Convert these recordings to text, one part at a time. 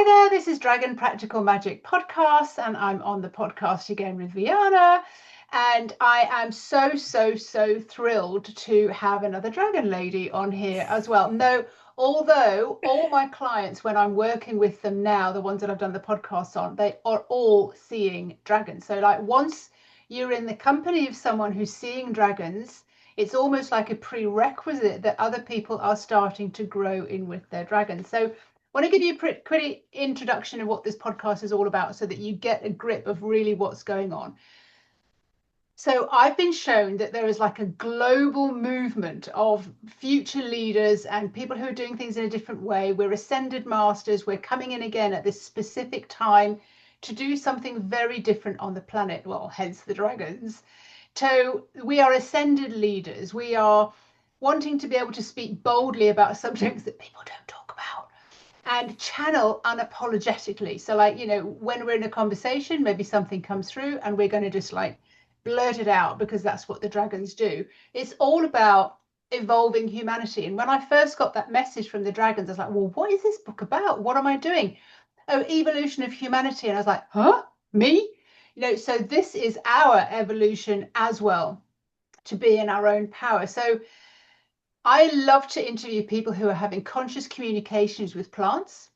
Hi there, this is Dragon Practical Magic Podcast, and I'm on the podcast again with Vivyana. And I am so thrilled to have another dragon lady on here as well. No, although all my clients, when I'm working with them now, the ones that I've done the podcast on, they are all seeing dragons. So, like, once you're in the company of someone who's seeing dragons, it's almost like a prerequisite that other people are starting to grow in with their dragons. So, I want to give you a pretty introduction of what this podcast is all about so that you get a grip of really what's going on. So I've been shown that there is like a global movement of future leaders and people who are doing things in a different way. We're ascended masters. We're coming in again at this specific time to do something very different on the planet. Well, hence the dragons. So we are ascended leaders. We are wanting to be able to speak boldly about subjects that people don't talk about and channel unapologetically. So, like, when we're in a conversation, maybe something comes through and we're going to just like blurt it out because that's what the dragons do. It's all about evolving humanity. And when I first got that message from the dragons, I was like, well, what is this book about? What am I doing? Oh, evolution of humanity. And I was like, huh? Me? So this is our evolution as well, to be in our own power. So I love to interview people who are having conscious communications with plants,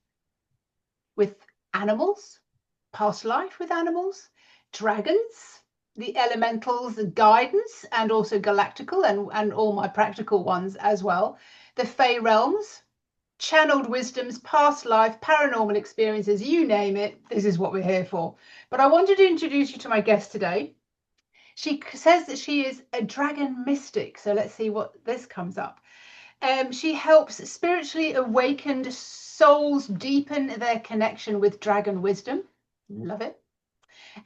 with animals, past life with animals, dragons, the elementals, the guidance, and also galactical and all my practical ones as well, the Fey realms, channeled wisdoms, past life, paranormal experiences, you name it. This is what we're here for. But I wanted to introduce you to my guest today. She says that she is a dragon mystic. So let's see what this comes up. She helps spiritually awakened souls deepen their connection with dragon wisdom. Love it.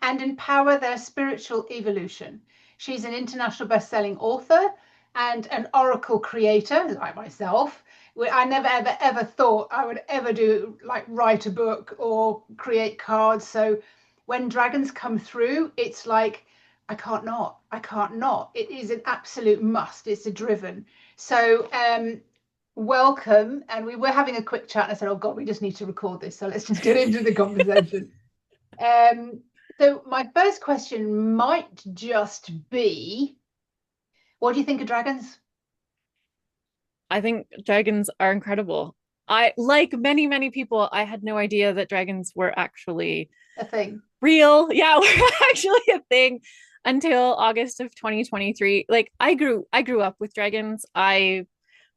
And empower their spiritual evolution. She's an international best-selling author and an oracle creator, like myself. I never, ever thought I would ever do like write a book or create cards. So when dragons come through, it's like, I can't not. It is an absolute must. It's a driven. So welcome. And we were having a quick chat and I said, oh God, we just need to record this. So let's just get into the conversation. So my first question might just be, what do you think of dragons? I think dragons are incredible. I, like many people, I had no idea that dragons were actually A thing. real. Yeah, were actually a thing until August of 2023. Like I grew up with dragons. I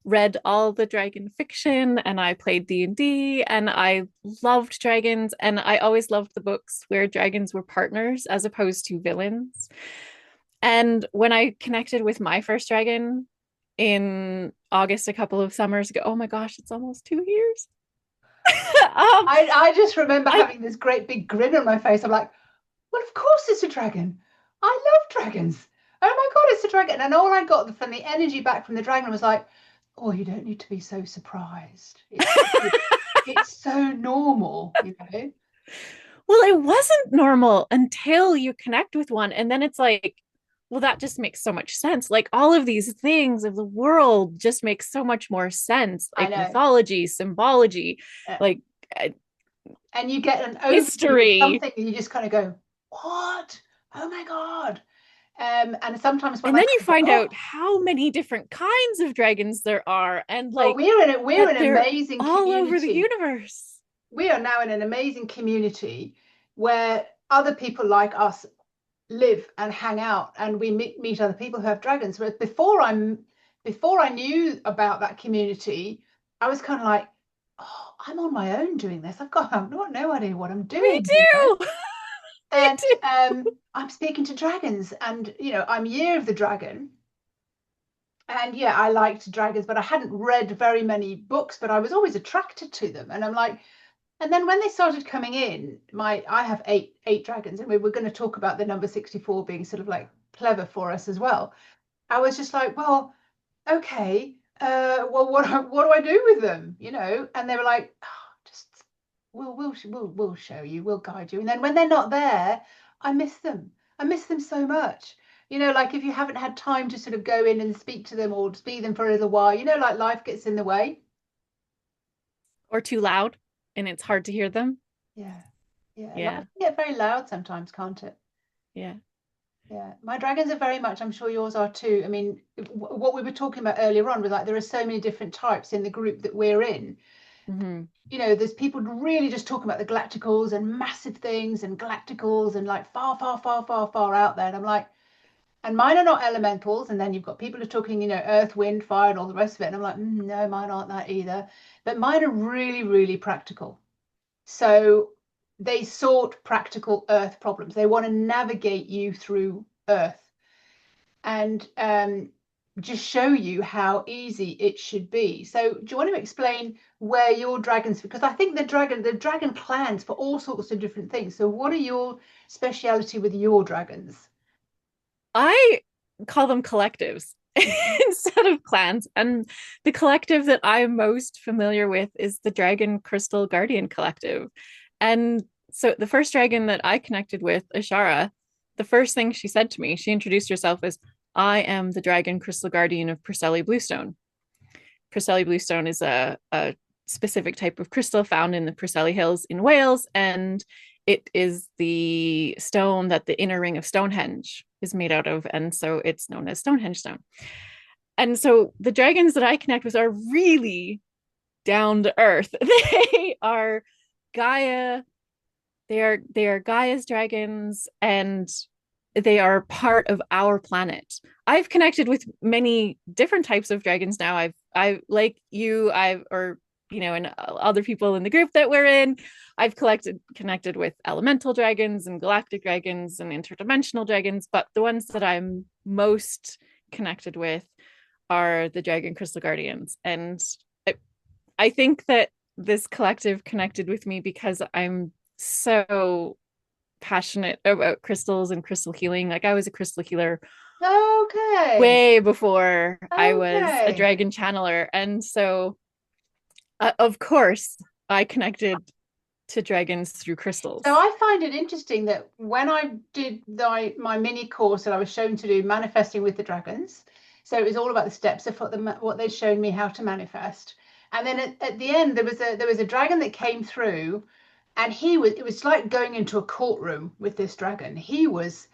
read all the dragon fiction and I played D&D and I loved dragons and I always loved the books where dragons were partners as opposed to villains. And when I connected with my first dragon in August a couple of summers ago, oh my gosh, it's almost 2 years. um, I just remember I having this great big grin on my face. I'm like, well, of course it's a dragon. I love dragons. Oh my God, it's a dragon. And all I got from the energy back from the dragon was like, oh, you don't need to be so surprised. It's so normal. well, it wasn't normal until you connect with one, and then it's like, well, that just makes so much sense. Like all of these things of the world just makes so much more sense, I like know. mythology, symbology, Uh, like and you get an overview of history. something and you just kind of go, what? Oh my God. And sometimes when And I then you kind of go, find oh, out how many different kinds of dragons there are, and well, like we're that an they're amazing all over the community. universe. We are now in an amazing community where other people like us live and hang out, and we meet other people who have dragons. Whereas before I knew about that community, I was kind of like, oh, I'm on my own doing this. I've got no idea what I'm Me doing. too. Me And too. I'm speaking to dragons, and I'm Year of the Dragon. And yeah, I liked dragons, but I hadn't read very many books, but I was always attracted to them. And I'm like, and then when they started coming in, I have eight dragons, and we were going to talk about the number 64 being sort of like clever for us as well. I was just like, well, okay, well, what do I do with them? And they were like, oh, just we'll show you, we'll guide you. And then when they're not there, I miss them. I miss them so much. Like if you haven't had time to sort of go in and speak to them or speak them for a little while, like life gets in the way. Or too loud and it's hard to hear them. Yeah. Yeah. Life Yeah. can get very loud sometimes, can't it? Yeah. Yeah, my dragons are very much, I'm sure yours are too. I mean, what we were talking about earlier on was like there are so many different types in the group that we're in. Mm-hmm. You know, there's people really just talking about the galacticals and massive things and galacticals and like far, far, far, far, far out there. And I'm like, and mine are not elementals. And then you've got people who are talking, you know, earth, wind, fire, and all the rest of it. And I'm like, no, mine aren't that either. But mine are really, really practical. So they sort practical earth problems. They want to navigate you through earth and just show you how easy it should be. So do you want to explain where your dragons, because I think the dragon clans for all sorts of different things. So what are your speciality with your dragons? I call them collectives instead of clans. And the collective that I'm most familiar with is the Dragon Crystal Guardian Collective. And so the first dragon that I connected with, Ashara, the first thing she said to me, she introduced herself as, I am the Dragon Crystal Guardian of Preseli Bluestone. Preseli Bluestone is a specific type of crystal found in the Preseli Hills in Wales, and it is the stone that the inner ring of Stonehenge is made out of, and so it's known as Stonehenge stone. And so the dragons that I connect with are really down to earth. They are Gaia. They are Gaia's dragons, and they are part of our planet. I've connected with many different types of dragons now. I like you, and other people in the group that we're in. I've connected with elemental dragons and galactic dragons and interdimensional dragons, but the ones that I'm most connected with are the Dragon Crystal Guardians. And I think that this collective connected with me because I'm so passionate about crystals and crystal healing. Like I was a crystal healer Okay. way before I was a Okay. dragon channeler. And so, of course, I connected to dragons through So crystals. I find it interesting that when I did my mini course that I was shown to do manifesting with the dragons, so it was all about the steps of what they'd shown me how to manifest. And then at the end there was a dragon that came through, and it was like going into a courtroom with this dragon. He was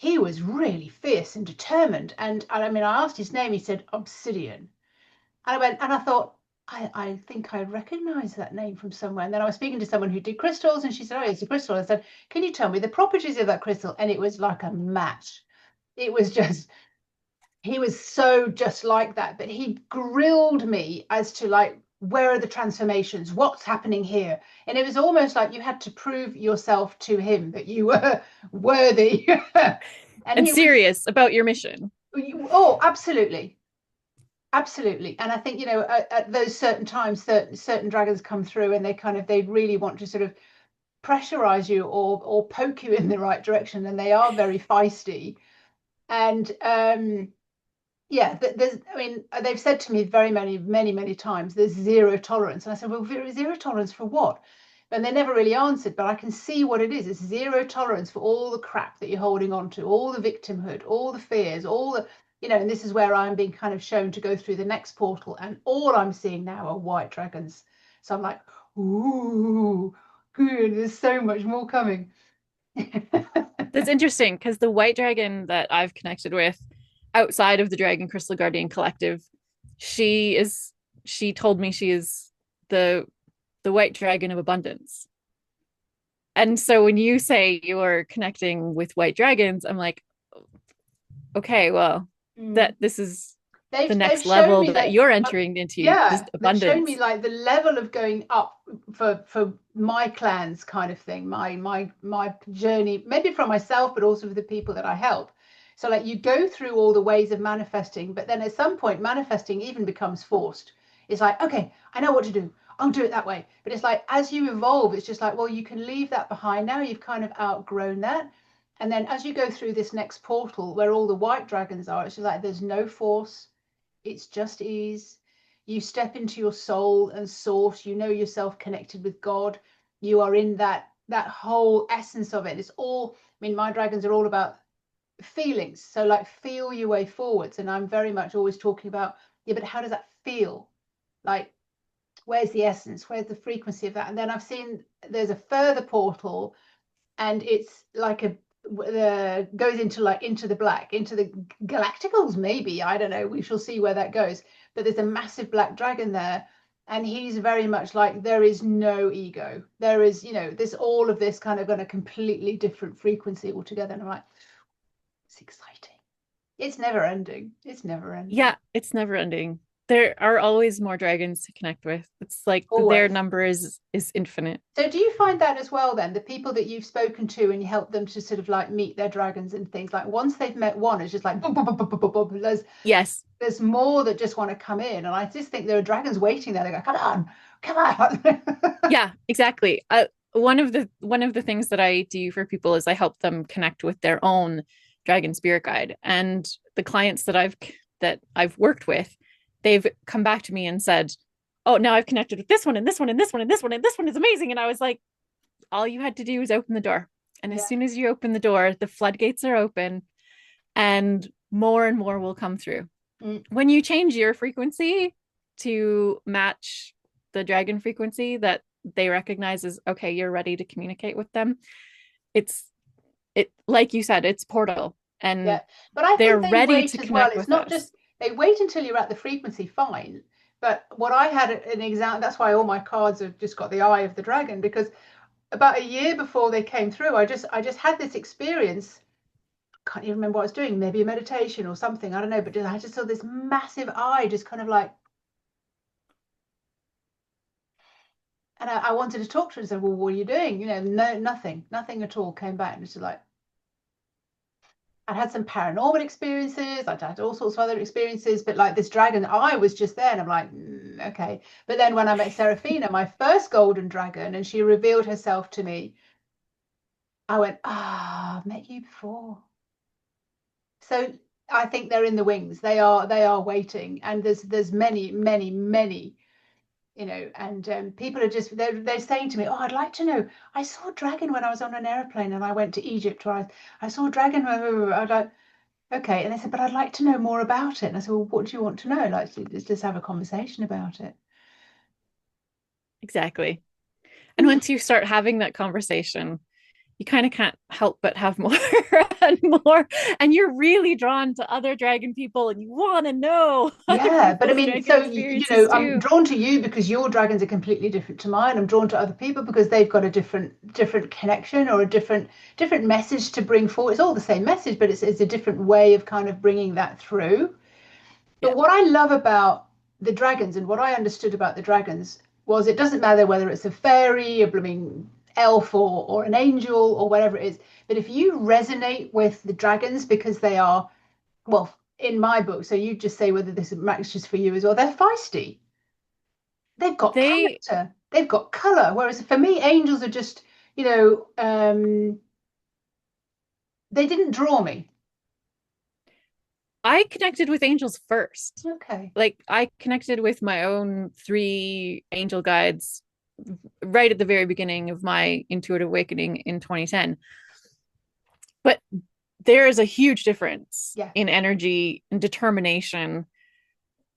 really fierce and determined. And I mean, I asked his name. He said Obsidian. And I went and I thought, I think I recognize that name from somewhere. And then I was speaking to someone who did crystals, and she said, oh, it's a crystal. I said, can you tell me the properties of that crystal? And it was like a match. It was just, he was so just like that. But he grilled me as to like, where are the transformations? What's happening here? And it was almost like you had to prove yourself to him that you were worthy. And And he was, serious about your mission. oh, absolutely. Absolutely. And I think, at those certain times, certain dragons come through and they really want to sort of pressurize you or poke you in the right direction. And they are very feisty. And yeah, I mean, they've said to me very many, many, many times, there's zero tolerance. And I said, well, zero tolerance for what? And they never really answered, but I can see what it is. It's zero tolerance for all the crap that you're holding on to, all the victimhood, all the fears, all the, and this is where I'm being kind of shown to go through the next portal. And all I'm seeing now are white dragons. So I'm like, ooh, good. There's so much more coming. That's interesting because the white dragon that I've connected with outside of the Dragon Crystal Guardian Collective, she is she told me she is the the white dragon of abundance. And so when you say you're connecting with white dragons, I'm like, okay, well, Mm. that this is the They've next shown level me that that, you're entering into, this yeah, they've shown me abundance. like the level of going up for my clans kind of thing, my journey, maybe for myself, but also for the people that I help. So like you go through all the ways of manifesting, but then at some point manifesting even becomes forced. It's like, okay, I know what to do. I'll do it that way. But it's like as you evolve, it's just like, well, you can leave that behind now. You've kind of outgrown that. And then as you go through this next portal where all the white dragons are, it's just like there's no force, it's just ease. You step into your soul and source. You know yourself connected with God. You are in that whole essence of it. It's all. I mean, my dragons are all about feelings. So like, feel your way forwards. And I'm very much always talking about, yeah, but how does that feel? Like, where's the essence, where's the frequency of that? And then I've seen there's a further portal, and it's like goes into the black, into the galacticals, maybe, I don't know, we shall see where that goes. But there's a massive black dragon there, and he's very much like, there is no ego, there is, this, all of this kind of on a completely different frequency altogether. And I'm like, it's exciting. It's never ending. It's never ending. Yeah, it's never ending. There are always more dragons to connect with. It's like their number is infinite. So do you find that as well then? The people that you've spoken to and you help them to sort of like meet their dragons and things, like once they've met one, it's just like boom, boom, boom, boom, boom, boom. There's more that just want to come in. And I just think there are dragons waiting there. They go, come on. Yeah, exactly. One of the things that I do for people is I help them connect with their own dragon spirit guide. And the clients that I've worked with, they've come back to me and said, oh, now I've connected with this one and this one and this one and this one and this one is amazing. And I was like, all you had to do was open the door. And as soon as you open the door, the floodgates are open and more will come through. When you change your frequency to match the dragon frequency that they recognize as, okay, you're ready to communicate with them, it like you said, it's portal. And but I they're think ready to connect with us. It's not just they wait until you're at the frequency, fine. But what I had an example, that's why all my cards have just got the eye of the dragon, because about a year before they came through, I just had this experience. Can't even remember what I was doing, maybe a meditation or something, I don't know, but I just saw this massive eye just kind of like, and I wanted to talk to her and said, well, what are you doing? No, nothing at all came back. And it's just like, I'd had some paranormal experiences, I'd had all sorts of other experiences, but like this dragon eye was just there, and I'm like, okay. But then when I met Seraphina, my first golden dragon, and she revealed herself to me, I went, I've met you before. So I think they're in the wings. They are waiting, and there's many, and people are just they're saying to me, oh, I'd like to know, I saw a dragon when I was on an airplane and I went to Egypt, or I saw a dragon. I'd like, okay. And they said, but I'd like to know more about it. And I said, well, what do you want to know? Like, let's just have a conversation about it. Exactly. And once you start having that conversation, you kind of can't help but have more and more, and you're really drawn to other dragon people and you want to know. Yeah, but I mean, so I'm drawn to you because your dragons are completely different to mine. I'm drawn to other people because they've got a different connection or a different message to bring forward. It's all the same message, but it's a different way of kind of bringing that through. But what I love about the dragons, and what I understood about the dragons, was it doesn't matter whether it's a fairy, a blooming elf, or an angel, or whatever it is, but if you resonate with the dragons, because they are, well, in my book, so you just say whether this matches for you as well, they're feisty, they've got character, they've got color, whereas for me, angels are just, they didn't draw me. I connected with angels first. Okay. Like, I connected with my own 3 angel guides right at the very beginning of my intuitive awakening in 2010. But there is a huge difference in energy and determination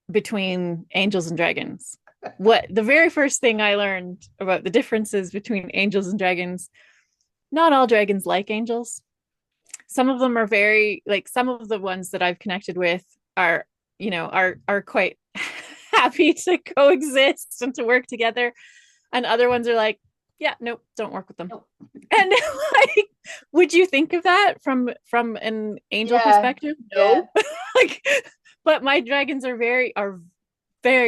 between angels and dragons. The very first thing I learned about the differences between angels and dragons, not all dragons like angels. Some of them are very, like, some of the ones that I've connected with are quite happy to coexist and to work together. And other ones are like, yeah, nope, don't work with them. Nope. And like, would you think of that from an angel perspective? No. Like, but my dragons are very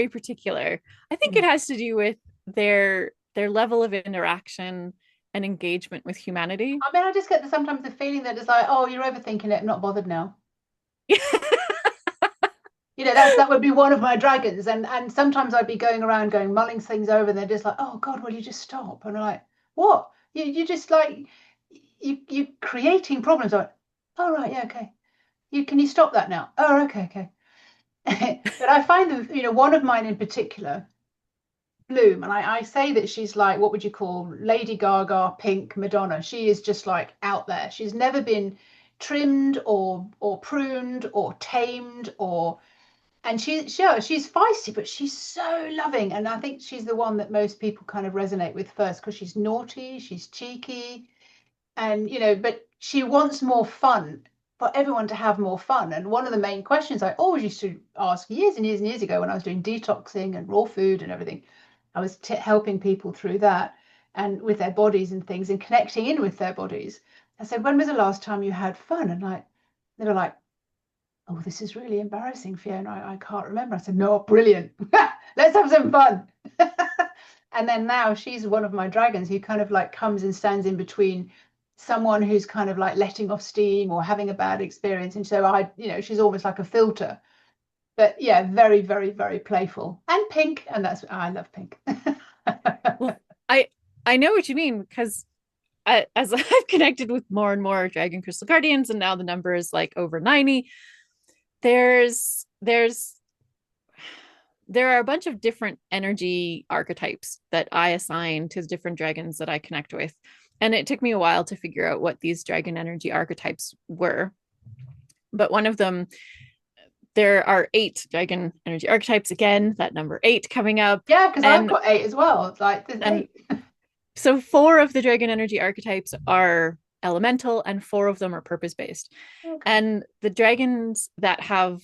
particular. I think it has to do with their level of interaction and engagement with humanity. I mean, I just get sometimes the feeling that it's like, oh, you're overthinking it, I'm not bothered now. That would be one of my dragons, and sometimes I'd be going around mulling things over, and they're just like, oh God, will you just stop? And I'm like, what? You just like, you're creating problems. I'm like, oh right, yeah, okay. Can you stop that now? Oh, okay. But I find that, one of mine in particular, Bloom, and I say that she's like, what would you call Lady Gaga, Pink, Madonna? She is just like out there. She's never been trimmed or pruned or tamed or And she's feisty, but she's so loving. And I think she's the one that most people kind of resonate with first, because she's naughty, she's cheeky, and but she wants more fun, for everyone to have more fun. And one of the main questions I always used to ask years and years and years ago, when I was doing detoxing and raw food and everything, I was helping people through that and with their bodies and things and connecting in with their bodies. I said, when was the last time you had fun? And they were like, oh, this is really embarrassing, Fiona. I can't remember. I said, no, brilliant. Let's have some fun. And then now she's one of my dragons who kind of like comes and stands in between someone who's kind of like letting off steam or having a bad experience. And so she's almost like a filter. But yeah, very, very, very playful and pink. And I love pink. Well, I know what you mean, because as I've connected with more and more Dragon Crystal Guardians, and now the number is like over 90, there are a bunch of different energy archetypes that I assign to the different dragons that I connect with. And it took me a while to figure out what these dragon energy archetypes were. But one of them, there are 8 dragon energy archetypes. Again, that number 8 coming up. Yeah, because I've got 8 as well. It's like there's 8. So 4 of the dragon energy archetypes are elemental, and 4 of them are purpose-based. Okay. And the dragons that have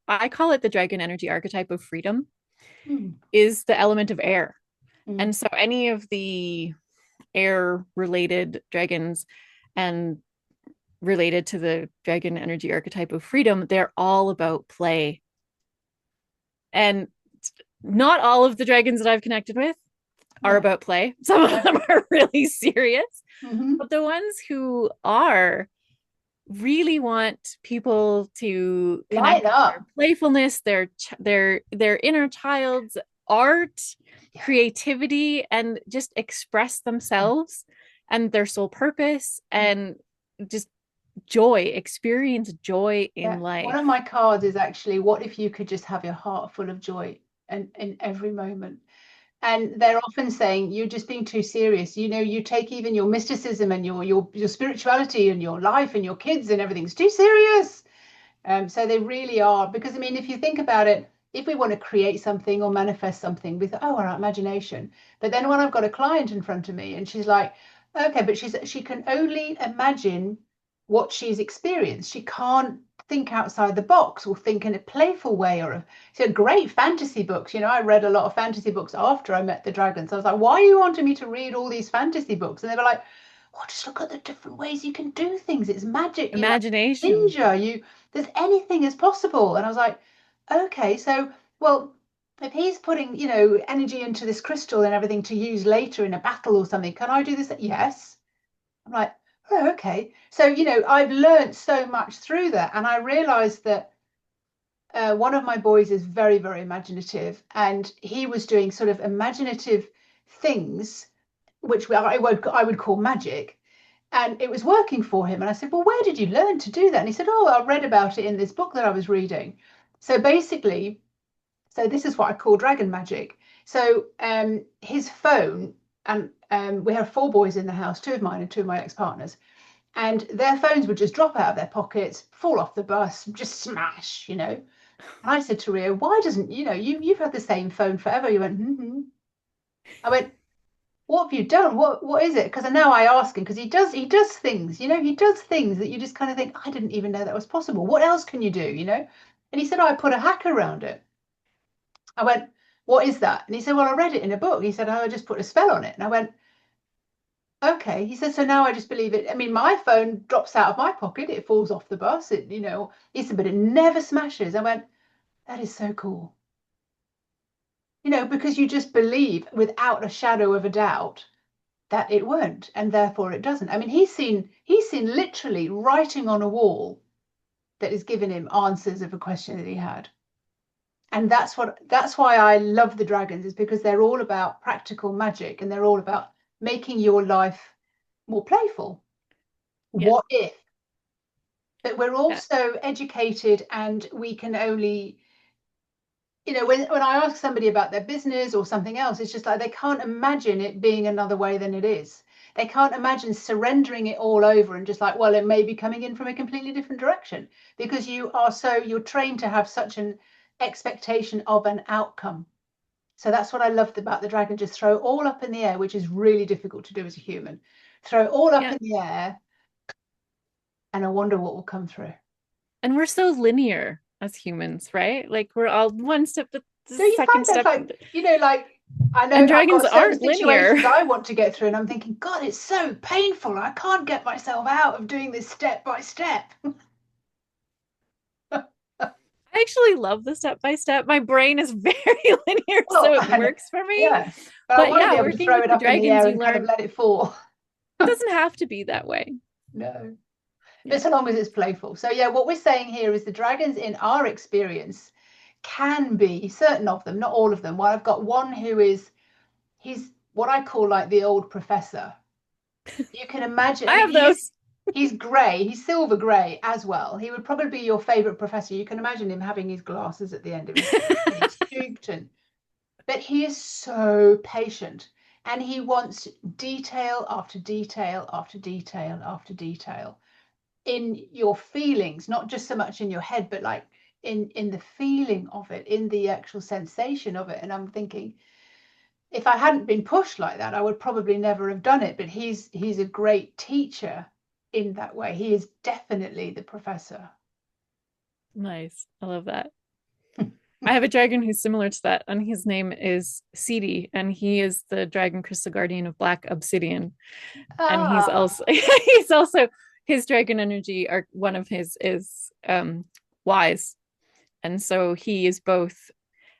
I call it the dragon energy archetype of freedom, is the element of air. And so any of the air related dragons and related to the dragon energy archetype of freedom, they're all about play. And not all of the dragons that I've connected with are about play. Some of them are really serious, but the ones who are really want people to connect with their playfulness, their inner child's art, creativity, and just express themselves and their soul purpose, and just experience joy in life. One of my cards is actually, what if you could just have your heart full of joy and in every moment? And they're often saying, you're just being too serious. You take even your mysticism and your spirituality and your life and your kids and everything's too serious. So they really are, because I mean, if you think about it, if we want to create something or manifest something with our imagination, but then when I've got a client in front of me and she's like, okay, but she can only imagine what she's experienced. She can't think outside the box or think in a playful way, or great fantasy books. I read a lot of fantasy books after I met the dragons. I was like, why are you wanting me to read all these fantasy books? And they were like, oh, just look at the different ways you can do things. It's magic. Imagination. Ninja. There's anything is possible. And I was like, okay, so, well, if he's putting, energy into this crystal and everything to use later in a battle or something, can I do this? Yes. I'm like, oh, okay. So, I've learned so much through that. And I realized that one of my boys is very, very imaginative, and he was doing sort of imaginative things, which I would call magic. And it was working for him. And I said, well, where did you learn to do that? And he said, oh, I read about it in this book that I was reading. So basically, this is what I call dragon magic. So his phone, and we have 4 boys in the house, 2 of mine and 2 of my ex-partners, and their phones would just drop out of their pockets, fall off the bus, just smash, And I said to Rio, why doesn't, you've had the same phone forever. You went, I went, what have you done? What is it? Because now I ask him, because he does things, he does things that you just kind of think, I didn't even know that was possible. What else can you do, And he said, I put a hack around it. I went, what is that? And he said, well, I read it in a book. He said, oh, I just put a spell on it. And I went, okay. He said, so now I just believe it. I mean, my phone drops out of my pocket. It falls off the bus. He said, but it never smashes. I went, that is so cool. Because you just believe without a shadow of a doubt that it won't, and therefore it doesn't. I mean, he's seen literally writing on a wall that has given him answers of a question that he had. And that's why I love the dragons, is because they're all about practical magic, and they're all about making your life more playful. Yeah. What if? But we're also educated, and we can only, when I ask somebody about their business or something else, it's just like they can't imagine it being another way than it is. they can't imagine surrendering it all over and just like, well, it may be coming in from a completely different direction, because you're trained to have such an expectation of an outcome. So that's what I loved about the dragon. Just throw it all up in the air, which is really difficult to do as a human. Throw it all up Yeah. in the air, and I wonder what will come through. And we're so linear as humans, right? Like we're all one step, the Do you second find that, step. like, like, I know And I've dragons got certain aren't linear. situations I want to get through, and I'm thinking, God, it's so painful. I can't get myself out of doing this step by step. I actually love the step by step. My brain is very linear, Well, so it works for me. yeah, but I But want to be yeah, able to working throw with it the up in the dragons, air you and kind of learn let it fall. it doesn't have to be that way. No, but Yeah. so long as it's playful. So yeah, what we're saying here is the dragons in our experience can be, certain of them, not all of them. Well, I've got one who he's what I call like the old professor. You can imagine, I I mean, have those. he's grey, he's silver grey as well. He would probably be your favorite professor. You can imagine him having his glasses at the end of his nose, and he's stooped, but he is so patient, and he wants detail after detail after detail after detail in your feelings, not just so much in your head, but like in the feeling of it, in the actual sensation of it. And I'm thinking, if I hadn't been pushed like that, I would probably never have done it. But he's a great teacher in that way. He is definitely the professor. Nice. I love that. I have a dragon who's similar to that, and his name is Seedy, and he is the dragon crystal guardian of black obsidian. And he's Ah, also he's also his dragon energy are one of his is wise. And so he is both.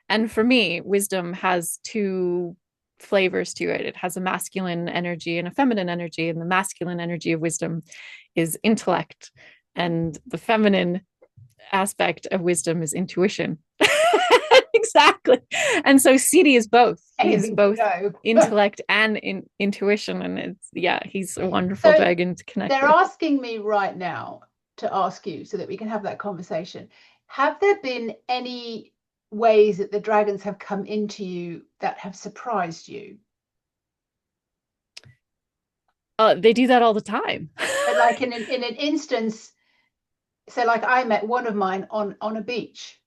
And for me, wisdom has two flavors to it. It has a masculine energy and a feminine energy. And the masculine energy of wisdom is intellect. And the feminine aspect of wisdom is intuition. Exactly. And so CD is both. He's anything to both go. intellect and intuition. And it's, yeah, he's a wonderful So dragon to connect they're with. asking me right now to ask you so that we can have that conversation. Have there been any ways that the dragons have come into you that have surprised you? They do that all the time. Like in an instance, so like I met one of mine on a beach,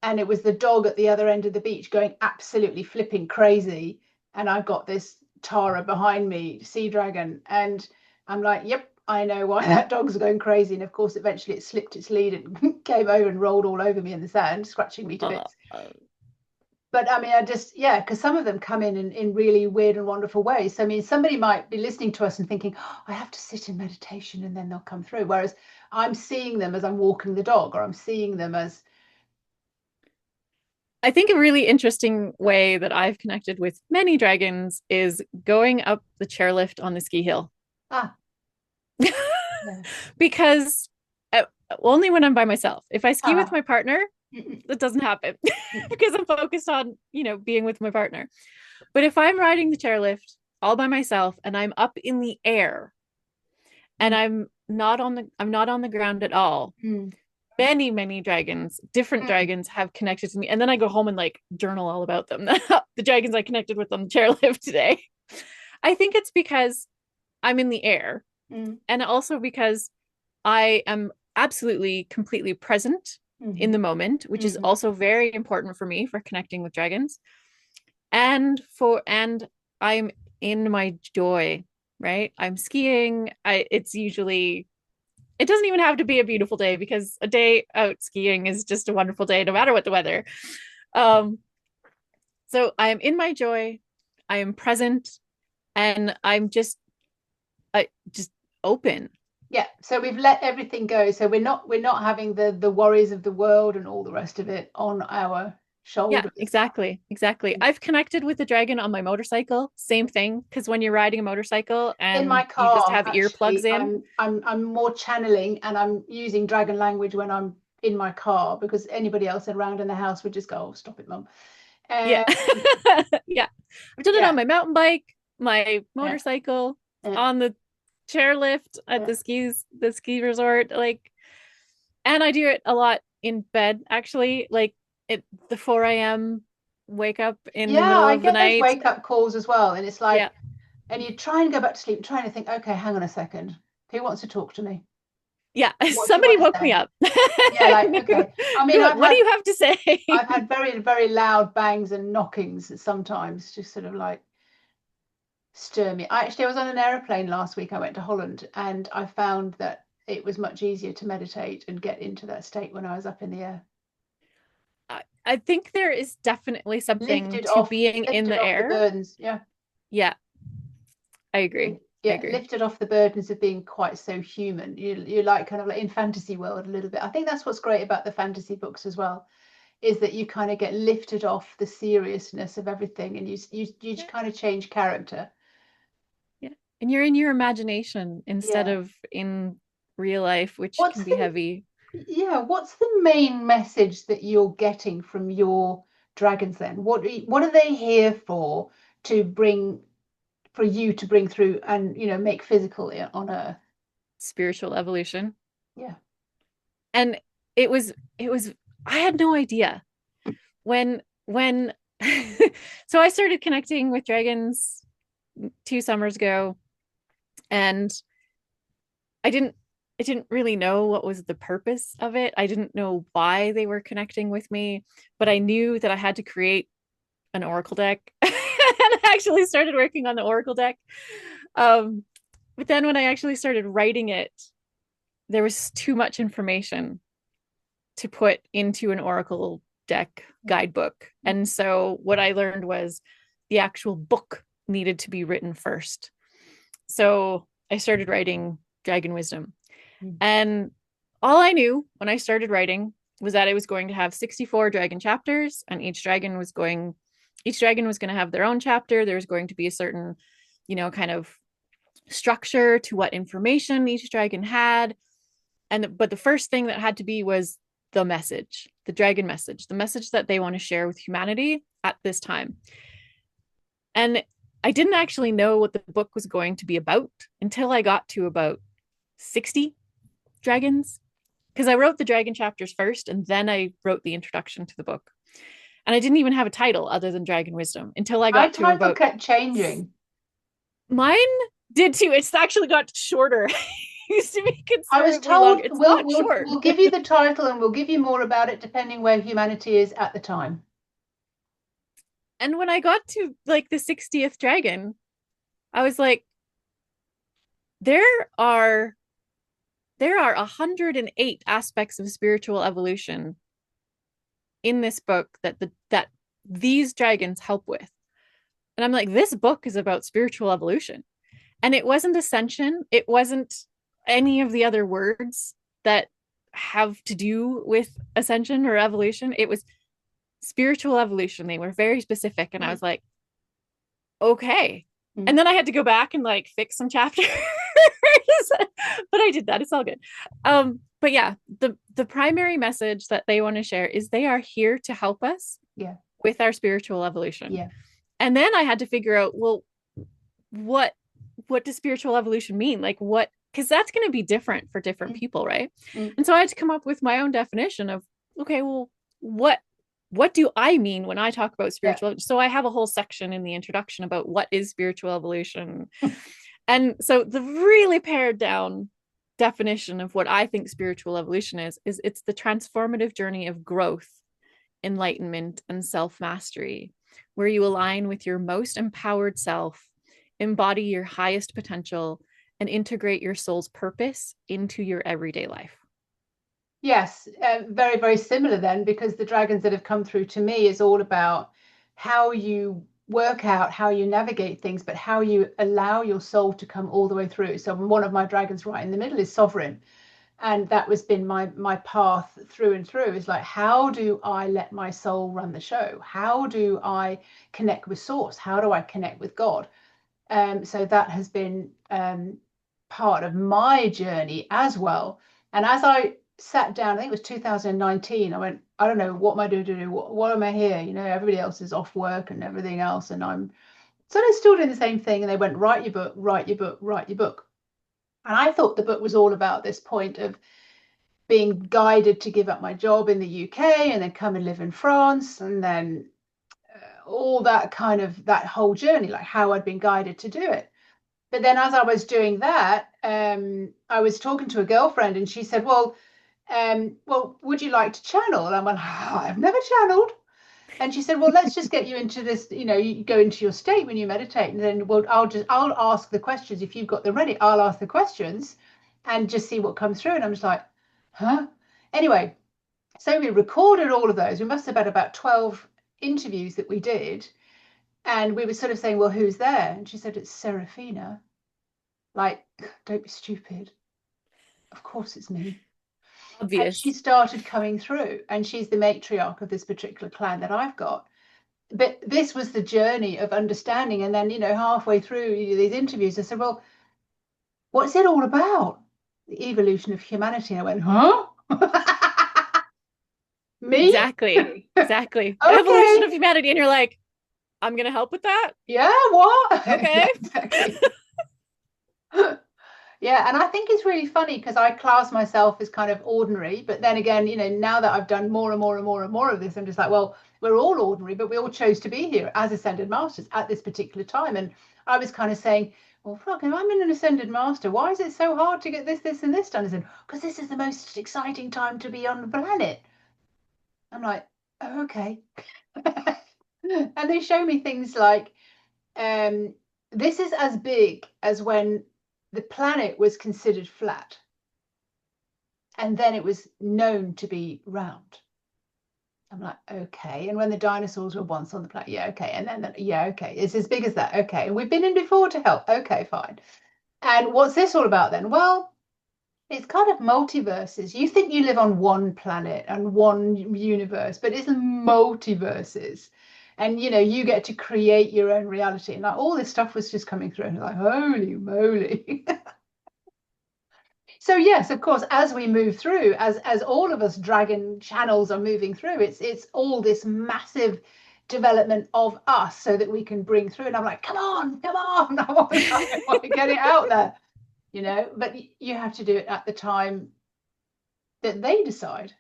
and it was the dog at the other end of the beach going absolutely flipping crazy, and I've got this Tara behind me, sea dragon, and I'm like, yep, I know why that dog's going crazy. And of course eventually it slipped its lead and came over and rolled all over me in the sand, scratching me to Uh, bits. But I mean, I just, yeah, because some of them come in really weird and wonderful ways. So I mean, somebody might be listening to us and thinking, oh, I have to sit in meditation and then they'll come through, whereas I'm seeing them as I'm walking the dog, or I'm seeing them as I think a really interesting way that I've connected with many dragons is going up the chairlift on the ski hill. ah, yeah. Because only when I'm by myself. If I ski with Ah. my partner, that doesn't happen because I'm focused on, being with my partner. But if I'm riding the chairlift all by myself and I'm up in the air and I'm not on the ground at all, Mm. many, many dragons, different Mm. dragons have connected to me. And then I go home and like journal all about them. The dragons I connected with on the chairlift today. I think it's because I'm in the air, Mm. and also because I am absolutely completely present in Mm-hmm. the moment, which is Mm-hmm. also very important for me for connecting with dragons. And I'm in my joy, right? I'm skiing. It's usually it doesn't even have to be a beautiful day because a day out skiing is just a wonderful day no matter what the weather. Um, so I am in my joy, I am present, and I'm just open. Yeah, so we've let everything go. So we're not having the worries of the world and all the rest of it on our Yeah, shoulders. exactly. I've connected with the dragon on my motorcycle. Same thing, because when you're riding a motorcycle In my and you just car, have earplugs actually, in, I'm more channeling, and I'm using dragon language when I'm in my car, because anybody else around in the house would just go, "Oh, stop it, mum." yeah, Um, yeah. I've done it yeah, on my mountain bike, my yeah, motorcycle, yeah, on the chairlift at yeah. the ski resort, like, and I do it a lot in bed actually, like at the 4 a.m. wake up in the Yeah, middle I of the get those night. wake up calls as well, and it's like, Yeah, And you try and go back to sleep, trying to think, okay, hang on a second, who wants to talk to me? Yeah, What do you somebody want to woke me say? up. Yeah, like, okay. I mean, What do you have to say? I've had very, very loud bangs and knockings sometimes, just sort of like stir me. I was on an aeroplane last week. I went to Holland, and I found that it was much easier to meditate and get into that state when I was up in the air. I think there is definitely something to being in Lifted the off the air. burdens. Yeah. Yeah, I agree. I Yeah, agree. lifted off the burdens of being quite so human. You like kind of like in fantasy world a little bit. I think that's what's great about the fantasy books as well, is that you kind of get lifted off the seriousness of everything, and you Yeah, kind of change character. yeah. And you're in your imagination instead Yeah. of in real life, which can What's be the heavy. what's the main message that you're getting from your dragons then? What are they here for, to bring, for you to bring through and make physical on Earth? Spiritual evolution. Yeah. And it was I had no idea when so I started connecting with dragons 2 summers ago, and I didn't I didn't really know what was the purpose of it. I didn't know why they were connecting with me, but I knew that I had to create an oracle deck. And I actually started working on the oracle deck. Um, but then when I actually started writing it, there was too much information to put into an oracle deck guidebook. And so what I learned was the actual book needed to be written first. So I started writing Dragon Wisdom. And all I knew when I started writing was that I was going to have 64 dragon chapters, and each dragon was going to have their own chapter. There was going to be a certain, kind of structure to what information each dragon had. But the first thing that had to be was the message, the dragon message, the message that they want to share with humanity at this time. And I didn't actually know what the book was going to be about until I got to about 60 dragons, because I wrote the dragon chapters first and then I wrote the introduction to the book. And I didn't even have a title other than Dragon Wisdom until I My got to title about kept changing. mine did too. It's actually got shorter. It used to be I was considerably long. told It's not short. we'll give you the title and we'll give you more about it depending where humanity is at the time. And when I got to like the 60th dragon, I was like, there are 108 aspects of spiritual evolution in this book that these dragons help with. And I'm like, this book is about spiritual evolution. And it wasn't ascension. It wasn't any of the other words that have to do with ascension or evolution. It was spiritual evolution. They were very specific. And I was like, okay. And then I had to go back and like fix some chapters. But I did that. It's all good. But yeah, the primary message that they want to share is they are here to help us with our spiritual evolution. Yeah. And then I had to figure out, well, what does spiritual evolution mean? Like what, because that's going to be different for different people, right? And so I had to come up with my own definition of, okay, well, what do I mean when I talk about spiritual? So I have a whole section in the introduction about what is spiritual evolution. And so the really pared down definition of what I think spiritual evolution is it's the transformative journey of growth, enlightenment, and self-mastery, where you align with your most empowered self, embody your highest potential, and integrate your soul's purpose into your everyday life. Yes, very, very similar then, because the dragons that have come through to me is all about how you work out, how you navigate things, but how you allow your soul to come all the way through. So one of my dragons right in the middle is sovereign. And that was been my path through and through, is like, how do I let my soul run the show? How do I connect with source? How do I connect with God? So that has been part of my journey as well. And as I sat down, I think it was 2019, I went, I don't know, what am I doing to do? What am I here? Everybody else is off work and everything else. And I'm sort of still doing the same thing. And they went, write your book, write your book, write your book. And I thought the book was all about this point of being guided to give up my job in the UK and then come and live in France. And then all that kind of, that whole journey, like how I'd been guided to do it. But then as I was doing that, I was talking to a girlfriend and she said, well, would you like to channel? And I went, oh, I've never channeled. And she said, well, let's just get you into this, you go into your state when you meditate, and then I'll ask the questions. If you've got them ready, I'll ask the questions and just see what comes through. And I'm just like, huh? Anyway, so we recorded all of those. We must have had about 12 interviews that we did. And we were sort of saying, well, who's there? And she said, it's Serafina. Like, don't be stupid. Of course it's me. And she Obvious. started coming through, and she's the matriarch of this particular clan that I've got. But this was the journey of understanding. And then, halfway through these interviews, I said, well, what's it all about? The evolution of humanity. And I went, huh? Me? Exactly. Exactly. The evolution Okay. of humanity. And you're like, I'm going to help with that. Yeah, what? Okay. Exactly. Yeah, and I think it's really funny because I class myself as kind of ordinary, but then again, now that I've done more and more and more and more of this, I'm just like, well, we're all ordinary, but we all chose to be here as ascended masters at this particular time. And I was kind of saying, well, fuck, if I'm in an ascended master, why is it so hard to get this, and this done? I said, because this is the most exciting time to be on the planet. I'm like, oh, okay. And they show me things like, this is as big as when the planet was considered flat, and then it was known to be round. I'm like, okay. And when the dinosaurs were once on the planet, yeah, okay. And then, yeah, okay. It's as big as that. Okay. And we've been in before to help. Okay, fine. And what's this all about then? Well, it's kind of multiverses. You think you live on one planet and one universe, but it's multiverses. And you get to create your own reality. And like all this stuff was just coming through. And like, holy moly. So yes, of course, as we move through, as all of us dragon channels are moving through, it's all this massive development of us so that we can bring through. And I'm like, come on, I want to get it out there, but you have to do it at the time that they decide.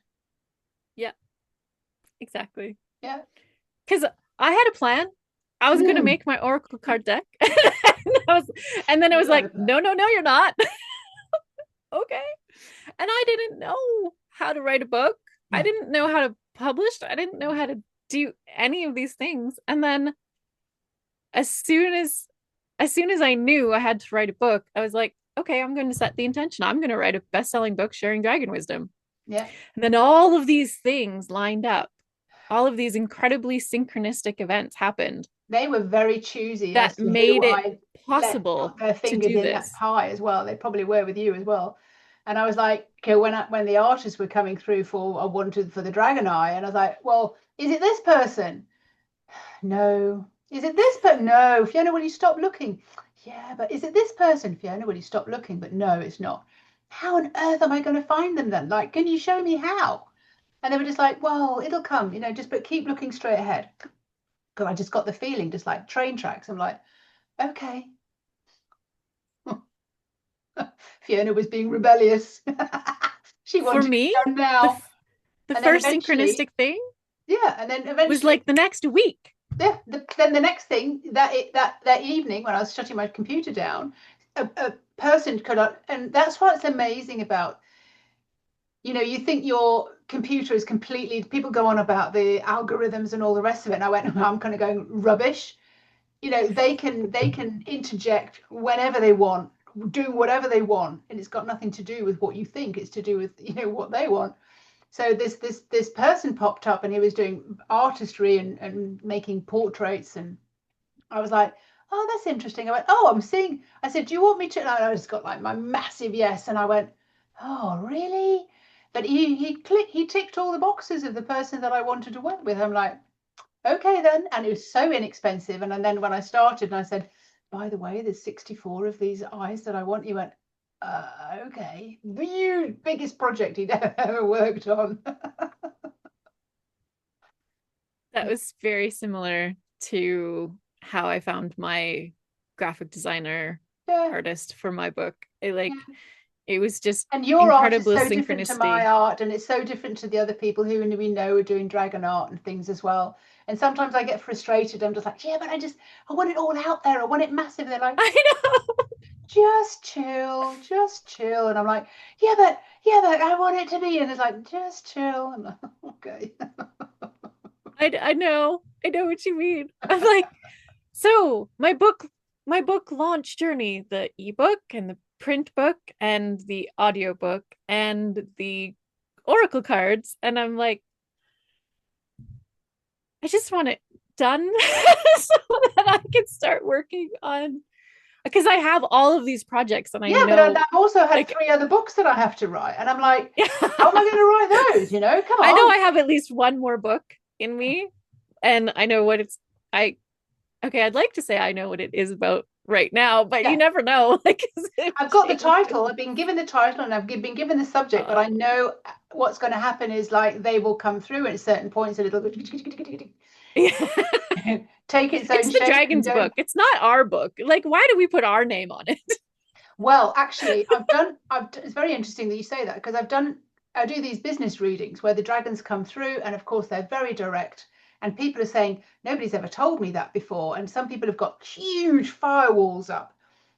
Yeah, exactly. Yeah. Because I had a plan. I was going to make my Oracle card deck. And then I was like, no, you're not. Okay. And I didn't know how to write a book. I didn't know how to publish. I didn't know how to do any of these things. And then as soon as I knew I had to write a book, I was like, okay, I'm going to set the intention. I'm going to write a best-selling book sharing dragon wisdom. Yeah. And then all of these things lined up. All of these incredibly synchronistic events happened. They were very choosy That as to made who it I possible let their to fingers do in that this. pie as well. They probably were with you as well. And I was like, okay, when the artists were coming through for I wanted for the dragon eye, and I was like, well, is it this person? No. Is it this? But no. Fiona, will you stop looking? Yeah, but is it this person? Fiona, will you stop looking? But no, it's not. How on earth am I going to find them then? Like, can you show me how? And they were just like, well, it'll come, just but keep looking straight ahead. Because I just got the feeling, just like train tracks. I'm like, okay. Fiona was being rebellious. She wanted For me, to go now. the And then first synchronistic thing, yeah, and then eventually was like the next week. Yeah, then the next thing that evening when I was shutting my computer down, a person could, and that's what's amazing about, you think your computer is completely, people go on about the algorithms and all the rest of it, and I went, I'm kind of going rubbish. They can interject whenever they want, do whatever they want, and it's got nothing to do with what you think. It's to do with what they want. So this person popped up, and he was doing artistry and making portraits, and I was like, oh, that's interesting. I went, oh, I said, do you want me to? And I just got like my massive yes, and I went, oh, really? But he ticked all the boxes of the person that I wanted to work with. I'm like, okay then. And it was so inexpensive. And then when I started and I said, by the way, there's 64 of these eyes that I want, he went, okay. The biggest project he'd ever worked on. That was very similar to how I found my graphic designer artist for my book. It was just and your art is incredible so different to my synchronicity. art, and it's so different to the other people who we know are doing dragon art and things as well. And sometimes I get frustrated. I'm just like, yeah, but I want it all out there. I want it massive. They're like, I know. just chill, just chill. And I'm like, yeah, but I want it to be. And it's like, just chill. I'm like, okay. I know. I know what you mean. I'm like, so my book launch journey, the ebook and the print book and the audiobook and the oracle cards. And I'm like, I just want it done so that I can start working on, because I have all of these projects and I Yeah, but know I've also had like 3 other books that I have to write. And I'm like, yeah. how am I going to write those? Come I know I on. have at least one more book in me and I know what it's I okay, I'd like to say I know what it is about right now, but you Yeah. never know. Like I've got the title. I've been given the title and I've been given the subject, but I oh. know what's going to happen is like they will come through at certain points, a little bit, Yeah. take its It's own the shape and dragon's don't. book. It's not our book. Like, why do we put our name on it? Well, actually, it's very interesting that you say that because I do these business readings where the dragons come through, and of course they're very direct. And people are saying, nobody's ever told me that before. And some people have got huge firewalls up.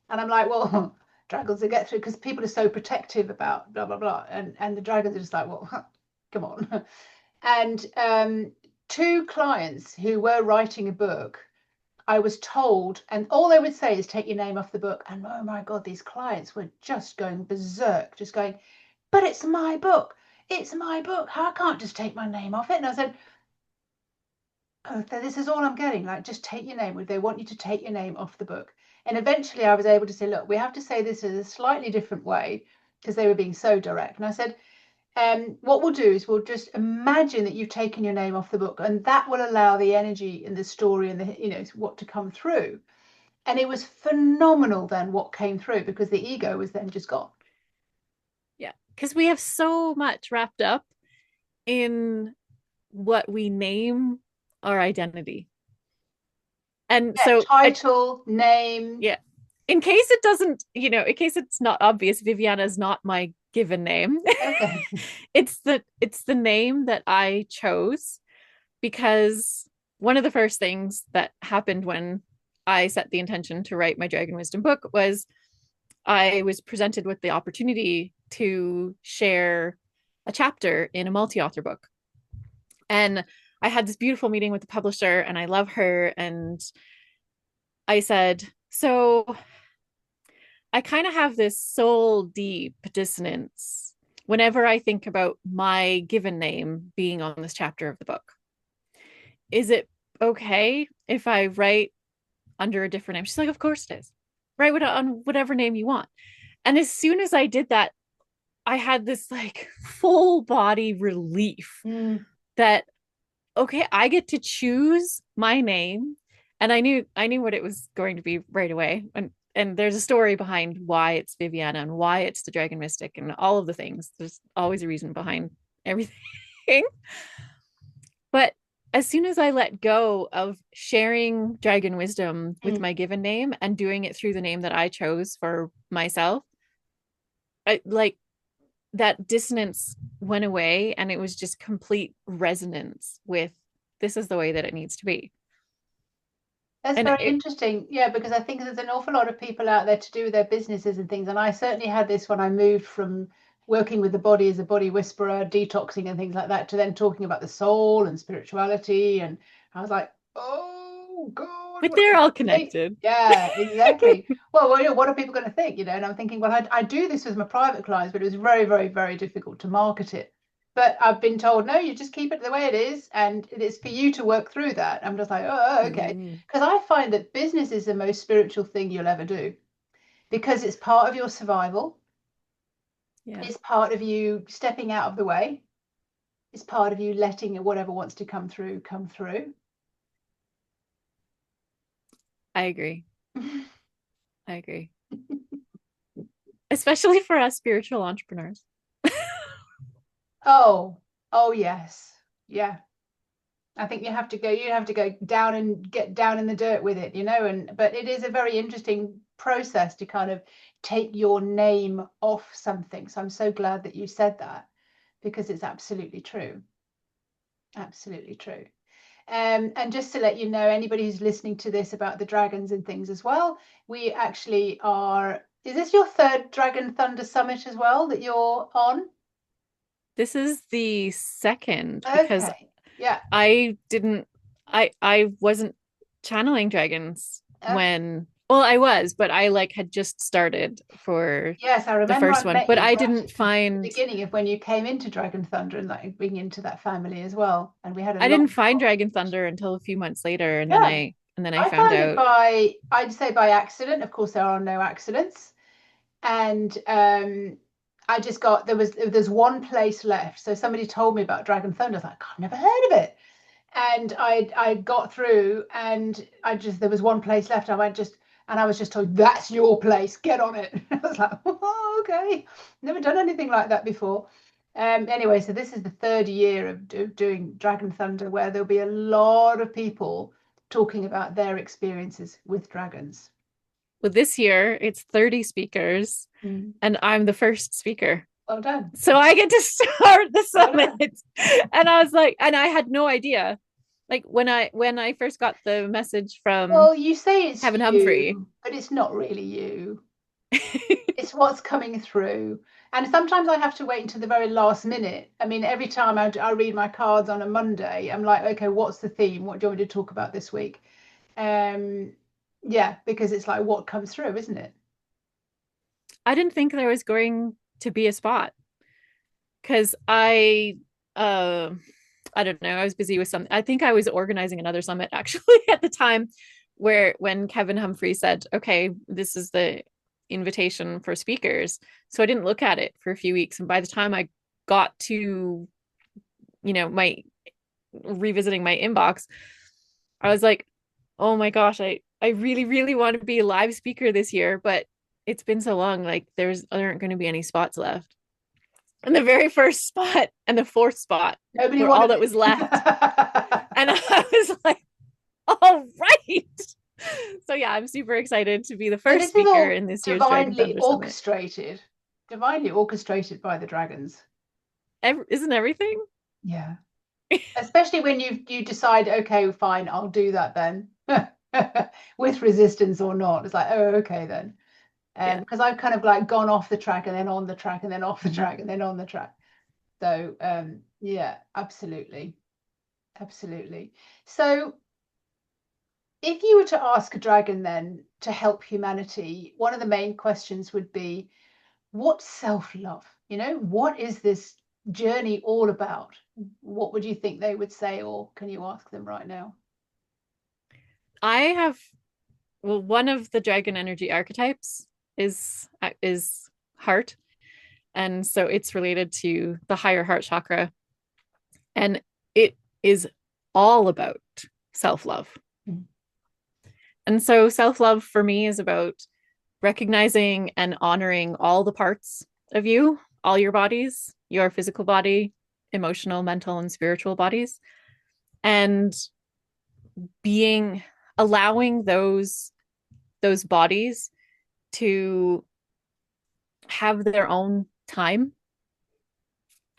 And I'm like, well, dragons will get through because people are so protective about blah, blah, blah. And the dragons are just like, well, come on. And 2 clients who were writing a book, I was told, and all they would say is take your name off the book. And oh my God, these clients were just going berserk, just going, but it's my book. It's my book. I can't just take my name off it. And I said, oh, this is all I'm getting. Like, just take your name. They want you to take your name off the book. And eventually I was able to say, look, we have to say this in a slightly different way because they were being so direct. And I said, what we'll do is we'll just imagine that you've taken your name off the book, and that will allow the energy and the story and the what to come through. And it was phenomenal then what came through because the ego was then just gone. Yeah, because we have so much wrapped up in what we name our identity. And Yeah, so, title, name. yeah, in case it doesn't, in case it's not obvious, Vivyana is not my given name. Okay. It's the name that I chose because one of the first things that happened when I set the intention to write my Dragon Wisdom book was I was presented with the opportunity to share a chapter in a multi-author book. And I had this beautiful meeting with the publisher and I love her. And I said, so I kind of have this soul deep dissonance whenever I think about my given name being on this chapter of the book. Is it okay if I write under a different name? She's like, of course it is. Write on whatever name you want. And as soon as I did that, I had this like full body relief that, okay, I get to choose my name. And I knew what it was going to be right away. And there's a story behind why it's Vivyana and why it's the Dragon Mystic and all of the things. There's always a reason behind everything. But as soon as I let go of sharing Dragon Wisdom with my given name and doing it through the name that I chose for myself, I like that dissonance went away and it was just complete resonance with this is the way that it needs to be. That's And very interesting. Yeah, because I think there's an awful lot of people out there to do with their businesses and things. And I certainly had this when I moved from working with the body as a body whisperer, detoxing and things like that, to then talking about the soul and spirituality. And I was like, oh God, but what they're are all people gonna think? connected. Yeah, exactly. Well, what are people going to think? And I'm thinking, well, I do this with my private clients, but it was very, very, very difficult to market it. But I've been told, no, you just keep it the way it is, and it is for you to work through that. I'm just like, oh, okay. Because I find that business is the most spiritual thing you'll ever do because it's part of your survival. Yeah, It's part of you stepping out of the way. It's part of you letting whatever wants to come through, come through. I agree. I agree. Especially for us spiritual entrepreneurs. Oh, yes. Yeah. I think you have to go down and get down in the dirt with it, but it is a very interesting process to kind of take your name off something. So I'm so glad that you said that because it's absolutely true. Absolutely true. And just to let you know, anybody who's listening to this about the dragons and things as well, we actually are. Is this your third Dragon Thunder Summit as well that you're on? This is the second because Okay. Yeah. I wasn't channeling dragons Okay. when, well, I was, but I like had just started for Yes, I the remember first I one, met but you I right didn't at the find beginning of when you came into Dragon Thunder and like being into that family as well. And we had a I didn't long find Dragon conversation. Thunder until a few months later, Yeah, and then I I found found it out. by, I'd say by accident. Of course, there are no accidents. And I just got, there's one place left. So somebody told me about Dragon Thunder. I was like, I've never heard of it. And I got through and there was one place left. And I was just told, that's your place, get on it. I was like, oh, okay, never done anything like that before. Anyway, so this is the third year of doing Dragon Thunder, where there'll be a lot of people talking about their experiences with dragons. Well, this year it's 30 speakers, Mm. and I'm the first speaker. Well done. So I get to start the Well summit. done. And I was like, and I had no idea. Like when I first got the message from Well, you say it's Kevin Humphrey. you, but it's not really you. It's what's coming through. And sometimes I have to wait until the very last minute. I mean, every time I read my cards on a Monday, I'm like, okay, what's the theme? What do you want me to talk about this week? Um, yeah, because it's like what comes through, isn't it? I didn't think there was going to be a spot because uh I don't know, I was busy with something. I think I was organizing another summit actually at the time where when Kevin Humphrey said, okay, this is the invitation for speakers. So I didn't look at it for a few weeks. And by the time I got to, my revisiting my inbox, I was like, oh my gosh, I really, really want to be a live speaker this year, but it's been so long, like there aren't going to be any spots left. And the very first spot and the fourth spot Nobody were all wanted that it. was left. And I was like, all right. So yeah, I'm super excited to be the So first this is speaker all in this year's Dragon Thunder Summit. divinely orchestrated by the dragons. Isn't everything? Yeah. Especially when you decide, okay, fine, I'll do that then. With resistance or not. It's like, oh, okay then. Yeah. Because I've kind of like gone off the track and then on the track and then off the track and then on the track. So yeah, absolutely. Absolutely. So if you were to ask a dragon then to help humanity, one of the main questions would be, what's self-love? What is this journey all about? What would you think they would say, or can you ask them right now? I have, well, one of the dragon energy archetypes is heart. And so it's related to the higher heart chakra. And it is all about self-love. Mm. And so self-love for me is about recognizing and honoring all the parts of you, all your bodies, your physical body, emotional, mental, and spiritual bodies, and being allowing those bodies to have their own time,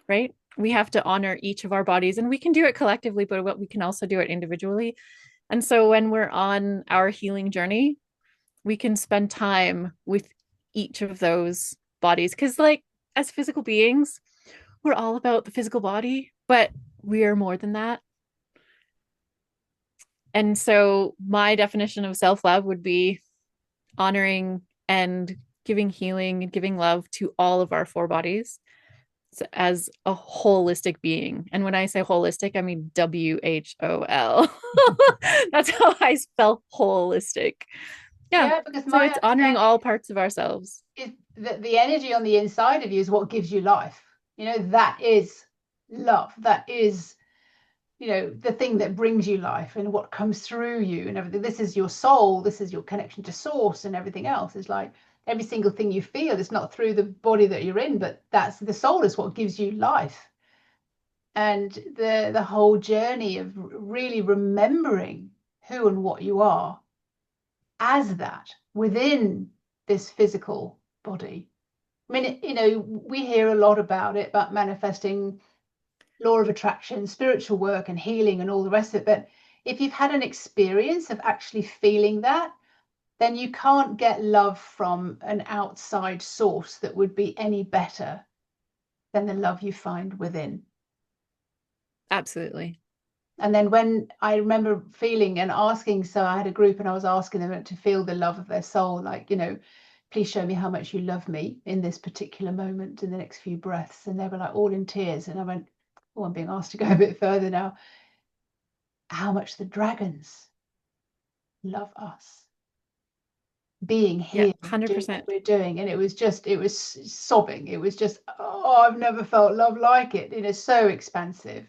right? We have to honor each of our bodies, and we can do it collectively, but we can also do it individually. And so when we're on our healing journey, we can spend time with each of those bodies. Because, like, as physical beings, we're all about the physical body, but we are more than that. And so, my definition of self love would be honoring and giving healing and giving love to all of our four bodies as a holistic being. And when I say holistic, I mean WHOL. That's how I spell holistic. Yeah. Yeah, because So my it's honoring all understanding parts of ourselves. is that the energy on the inside of you is what gives you life. That is love. That is, the thing that brings you life and what comes through you and everything. This is your soul. This is your connection to source, and everything else is like every single thing you feel is not through the body that you're in, but that's the soul is what gives you life. And the whole journey of really remembering who and what you are as that within this physical body. I mean, we hear a lot about it, about manifesting, law of attraction, spiritual work and healing and all the rest of it. But if you've had an experience of actually feeling that, then you can't get love from an outside source that would be any better than the love you find within. Absolutely. And then when I remember feeling and asking, so I had a group and I was asking them to feel the love of their soul, like, you know, please show me how much you love me in this particular moment in the next few breaths. And they were like all in tears. And I went, oh, I'm being asked to go a bit further now. How much the dragons love us being Yeah, here, doing what 100%. we're doing. And it was sobbing. It was just, oh, I've never felt love like it. It is so expansive.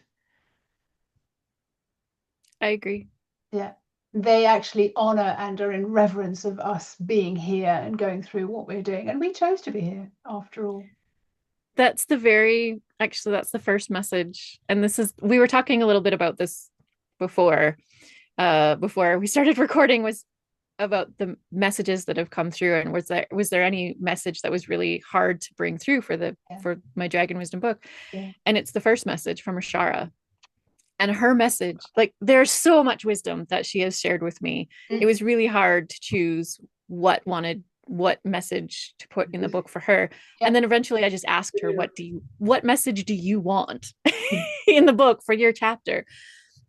I agree. Yeah. They actually honor and are in reverence of us being here and going through what we're doing. And we chose to be here after all. That's that's the first message. And we were talking a little bit about this before, before we started recording, was about the messages that have come through. And was there any message that was really hard to bring through for my Dragon Wisdom book? Yeah. And it's the first message from Ashara. And her message, like, there's so much wisdom that she has shared with me. It was really hard to choose what message to put in the book for her. Yeah. And then eventually I just asked her, what message do you want in the book for your chapter?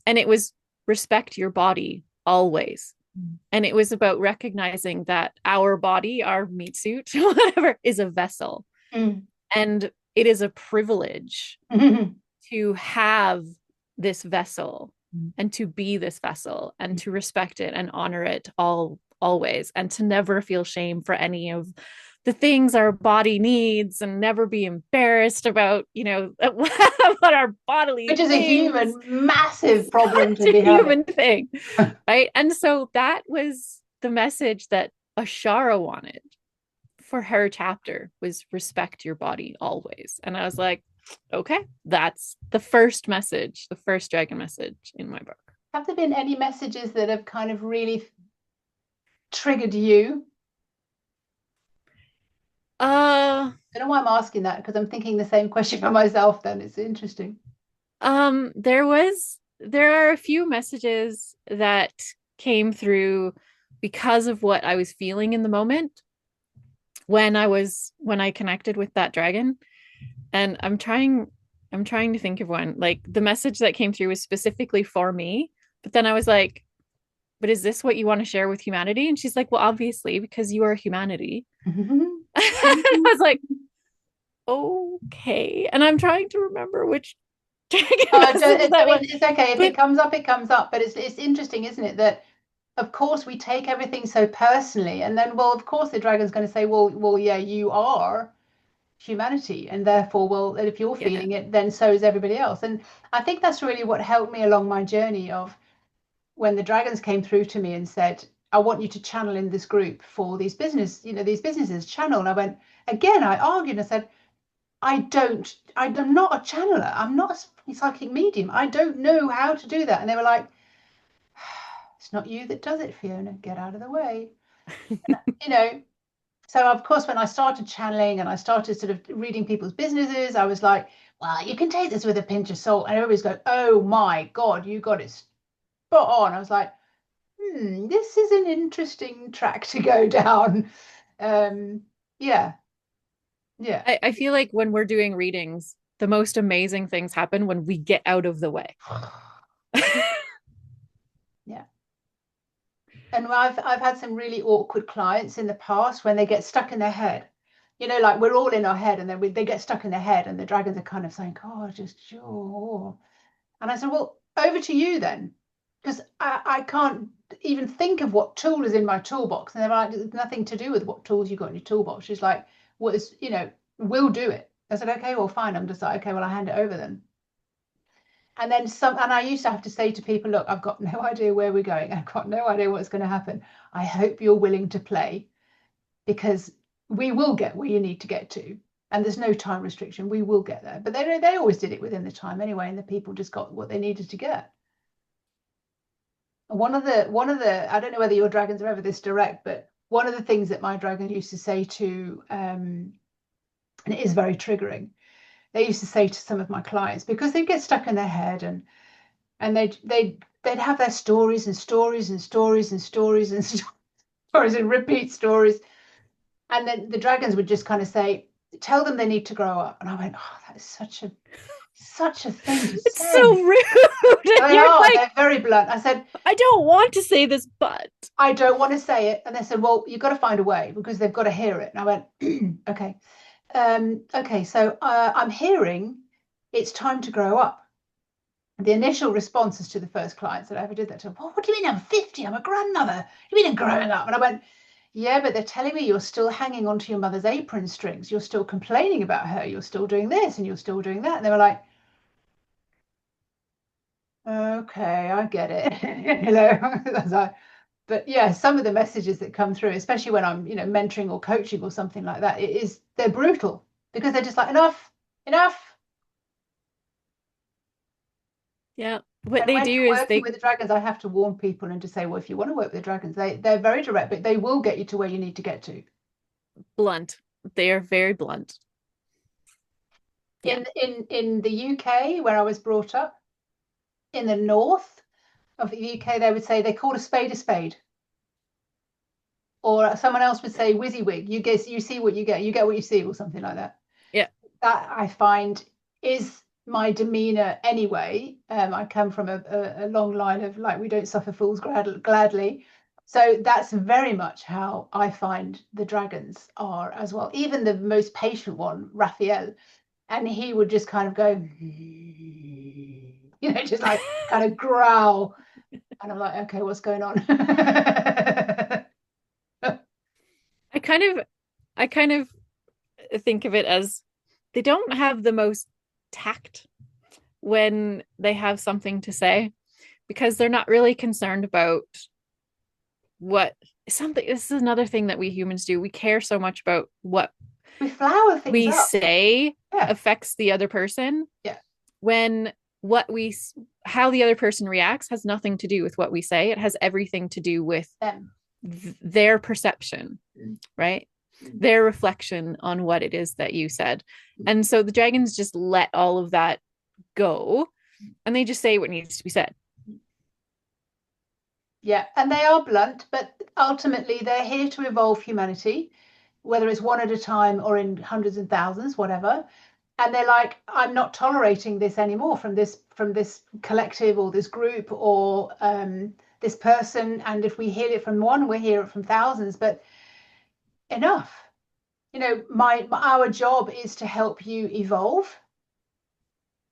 And it was respect your body always. And it was about recognizing that our body, our meat suit, whatever, is a vessel. And it is a privilege to have this vessel and to be this vessel and to respect it and honor it always, and to never feel shame for any of the things our body needs, and never be embarrassed about, you know, what our bodily which is things. a human massive problem to be human thing. Right. And so that was the message that Ashara wanted for her chapter, was respect your body always. And I was like, okay, that's the first message, the first dragon message in my book. Have there been any messages that have kind of really triggered you? I don't know why I'm asking that, because I'm thinking the same question for myself then. It's interesting. There are a few messages that came through because of what I was feeling in the moment when I connected with that dragon. And I'm trying to think of one. Like, the message that came through was specifically for me, but then I was like, but is this what you want to share with humanity? And she's like, well, obviously, because you are humanity. I was like, okay. And I'm trying to remember which dragon message that was. It's okay. If it comes up, it comes up. But it's interesting, isn't it, that of course we take everything so personally, and then, well, of course the dragon's going to say, well, yeah, you are humanity, and therefore, well, if you're feeling it, then so is everybody else. And I think that's really what helped me along my journey of when the dragons came through to me and said, I want you to channel in this group for these businesses channel. And I went, again, I argued and I said, I'm not a channeler. I'm not a psychic medium. I don't know how to do that. And they were like, it's not you that does it, Fiona. Get out of the way. So of course, when I started channeling and I started sort of reading people's businesses, I was like, well, you can take this with a pinch of salt. And everybody's going, oh my God, you got it spot on. I was like, this is an interesting track to go down. Yeah. I feel like when we're doing readings, the most amazing things happen when we get out of the way. Yeah. And I've had some really awkward clients in the past when they get stuck in their head. Like we're all in our head, and then they get stuck in their head, and the dragons are kind of saying, oh, just sure. And I said, well, over to you then, because I can't even think of what tool is in my toolbox. And they're like, there's nothing to do with what tools you got in your toolbox. She's like, what is, we'll do it. I said, okay, well, fine. I'm just like, okay, well, I hand it over then. And then and I used to have to say to people, look, I've got no idea where we're going. I've got no idea what's going to happen. I hope you're willing to play, because we will get where you need to get to. And there's no time restriction. We will get there. But they always did it within the time anyway, and the people just got what they needed to get. One of the I don't know whether your dragons are ever this direct, but one of the things that my dragon used to say to and it is very triggering, they used to say to some of my clients, because they get stuck in their head, and they'd have their stories and stories and stories and stories and stories and repeat stories. And then the dragons would just kind of say, tell them they need to grow up. And I went, oh, that is such a thing to It's so say. rude. They You're are, like, they're very blunt. I said, I don't want to say this, but I don't want to say it. And they said, well, you've got to find a way because they've got to hear it. And I went, okay. Okay, so I'm hearing it's time to grow up. The initial responses to the first clients that I ever did that to, well, what do you mean I'm 50? I'm a grandmother. What do you mean I'm growing up? And I went, yeah, but they're telling me you're still hanging onto your mother's apron strings. You're still complaining about her. You're still doing this and you're still doing that. And they were like, okay, I get it. You know, but yeah, some of the messages that come through, especially when I'm, mentoring or coaching or something like that, they're brutal because they're just like, enough. yeah, what And they when do you're is working with the dragons, I have to warn people and to say, well, if you want to work with the dragons, they're very direct, but they will get you to where you need to get to. blunt. They are very blunt. Yeah. In the UK, where I was brought up, in the north of the UK, they would say they call a spade a spade. Or someone else would say WYSIWYG. You see what you get what you see, or something like that. Yeah. That I find is my demeanor anyway. I come from a long line of like, we don't suffer fools gladly. So that's very much how I find the dragons are as well. Even the most patient one, Raphael, and he would just kind of go, just like kind of growl. And I'm like, okay, what's going on? I kind of think of it as they don't have the most tact when they have something to say because they're not really concerned about what something. This is another thing that we humans do. We care so much about what We flower things we up. say Yeah. affects the other person. Yeah. When how the other person reacts has nothing to do with what we say. It has everything to do with Them. Their perception, right? Their reflection on what it is that you said. And so the dragons just let all of that go and they just say what needs to be said. Yeah, and they are blunt, but ultimately they're here to evolve humanity, whether it's one at a time or in hundreds and thousands, whatever. And they're like, I'm not tolerating this anymore from this collective or this group or this person. And if we hear it from one, we hear it from thousands. But enough. Our job is to help you evolve.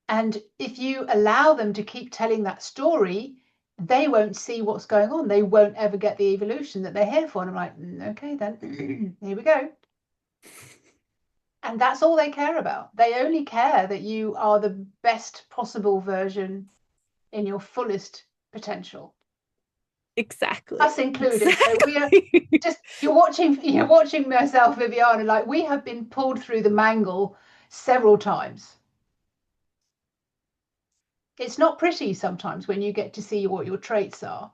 And if you allow them to keep telling that story, they won't see what's going on. They won't ever get the evolution that they're here for. And I'm like, okay, then here we go. And that's all they care about. They only care that you are the best possible version in your fullest potential. Exactly. Us included. Exactly. So we are just you're watching myself, Vivyana, like we have been pulled through the mangle several times. It's not pretty sometimes when you get to see what your traits are.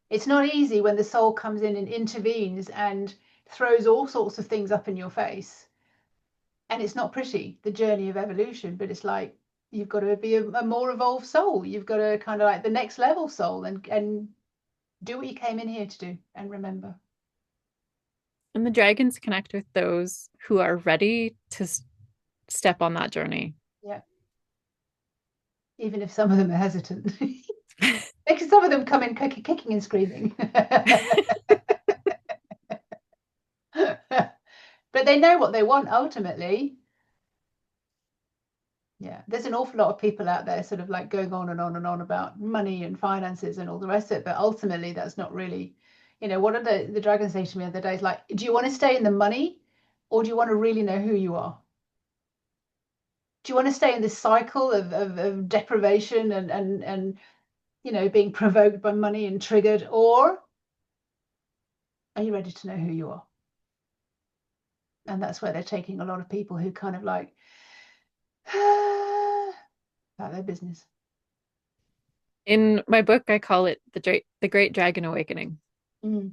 It's not easy when the soul comes in and intervenes and throws all sorts of things up in your face. And it's not pretty, the journey of evolution, but it's like you've got to be a more evolved soul. You've got to kind of like the next level soul and do what you came in here to do and remember. And the dragons connect with those who are ready to step on that journey. Yeah. Even if some of them are hesitant. Because some of them come in kicking and screaming. But they know what they want ultimately. Yeah, there's an awful lot of people out there sort of like going on and on and on about money and finances and all the rest of it. But ultimately, that's not really, what did the dragon say to me the other day? It's like, do you want to stay in the money or do you want to really know who you are? Do you want to stay in this cycle of deprivation and being provoked by money and triggered, or are you ready to know who you are? And that's where they're taking a lot of people who kind of like about their business. In my book, I call it the Great Dragon Awakening. I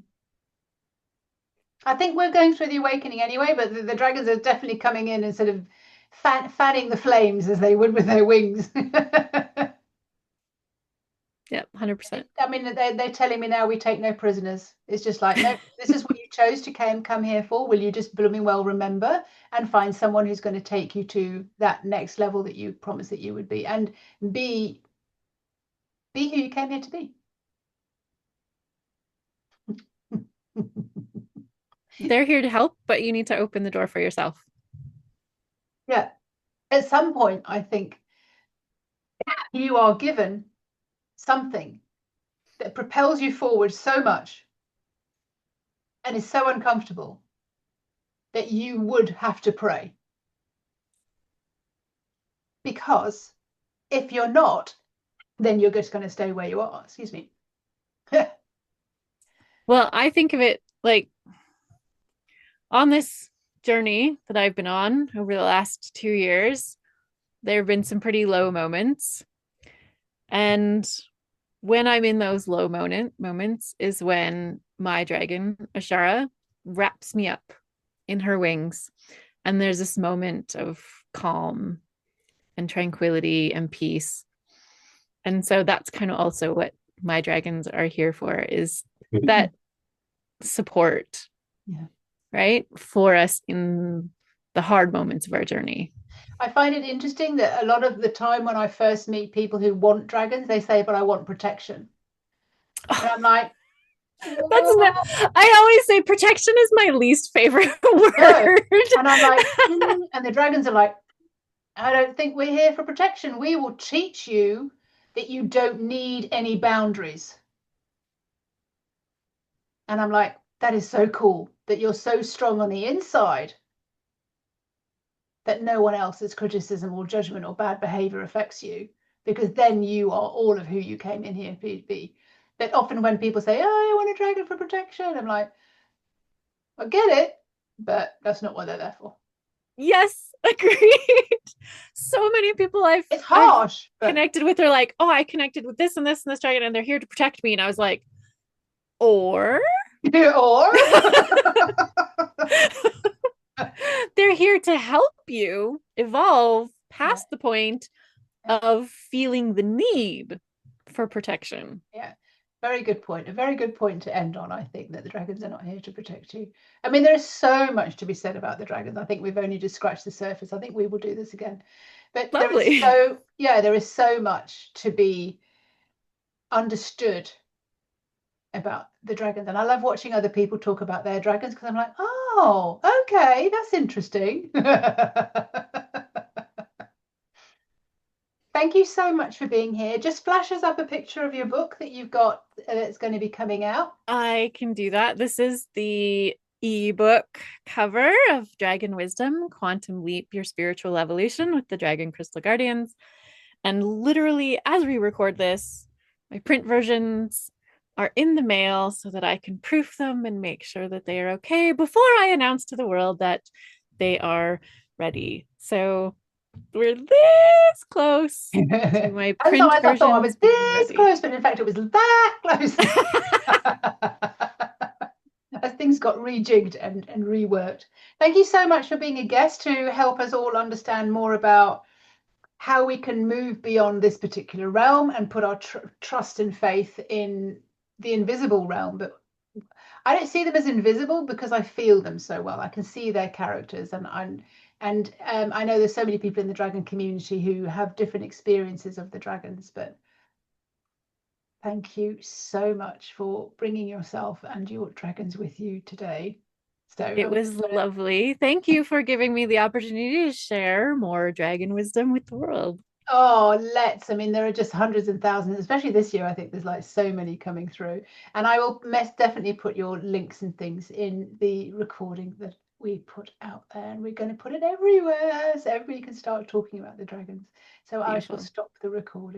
think we're going through the awakening anyway, but the dragons are definitely coming in and sort of fanning the flames as they would with their wings. Yeah, 100%. I mean, they're telling me now we take no prisoners. It's just like, no, this is what you chose to come here for. Will you just blooming well remember and find someone who's going to take you to that next level that you promised that you would be, and be who you came here to be. They're here to help, but you need to open the door for yourself. Yeah. At some point, I think you are given something that propels you forward so much and is so uncomfortable that you would have to pray. Because if you're not, then you're just going to stay where you are. Excuse me. Well, I think of it like on this journey that I've been on over the last 2 years, there have been some pretty low moments. And when I'm in those low moments is when my dragon, Ashara, wraps me up in her wings. And there's this moment of calm and tranquility and peace. And so that's kind of also what my dragons are here for, is that support, right, for us in the hard moments of our journey. I find it interesting that a lot of the time when I first meet people who want dragons, they say, but I want protection. And I'm like, that's not, I always say protection is my least favorite word. And I'm like, and the dragons are like, I don't think we're here for protection. We will teach you that you don't need any boundaries. And I'm like, that is so cool that you're so strong on the inside that no one else's criticism or judgment or bad behavior affects you, because then you are all of who you came in here to be. But often when people say, oh, I want a dragon for protection, I'm like, I get it, but that's not what they're there for. Yes, agreed. So many people it's harsh, I've connected with are like, oh, I connected with this and this and this dragon, and they're here to protect me. And I was like, or they're here to help you evolve past the point of feeling the need for protection. Yeah. Very good point. A very good point to end on. I think that the dragons are not here to protect you. I mean, there is so much to be said about the dragons. I think we've only just scratched the surface. I think we will do this again. But Lovely. there is so much to be understood about the dragons. And I love watching other people talk about their dragons, because I'm like, oh, okay, that's interesting. Thank you so much for being here. Just flash us up a picture of your book that you've got that's going to be coming out. I can do that. This is the ebook cover of Dragon Wisdom, Quantum Leap, Your Spiritual Evolution with the Dragon Crystal Guardians. And literally, as we record this, my print versions are in the mail so that I can proof them and make sure that they are okay before I announce to the world that they are ready. So we're this close to my print version. I thought I was this close, but in fact it was that close. As things got rejigged and reworked. Thank you so much for being a guest to help us all understand more about how we can move beyond this particular realm and put our trust and faith in the invisible realm. But I don't see them as invisible because I feel them so well. I can see their characters, and I know there's so many people in the dragon community who have different experiences of the dragons. But thank you so much for bringing yourself and your dragons with you today. So it was lovely. Thank you for giving me the opportunity to share more dragon wisdom with the world. Oh, I mean, there are just hundreds and thousands, especially this year. I think there's like so many coming through. And I will definitely put your links and things in the recording that we put out there. And we're going to put it everywhere so everybody can start talking about the dragons. So beautiful. I shall stop the recording.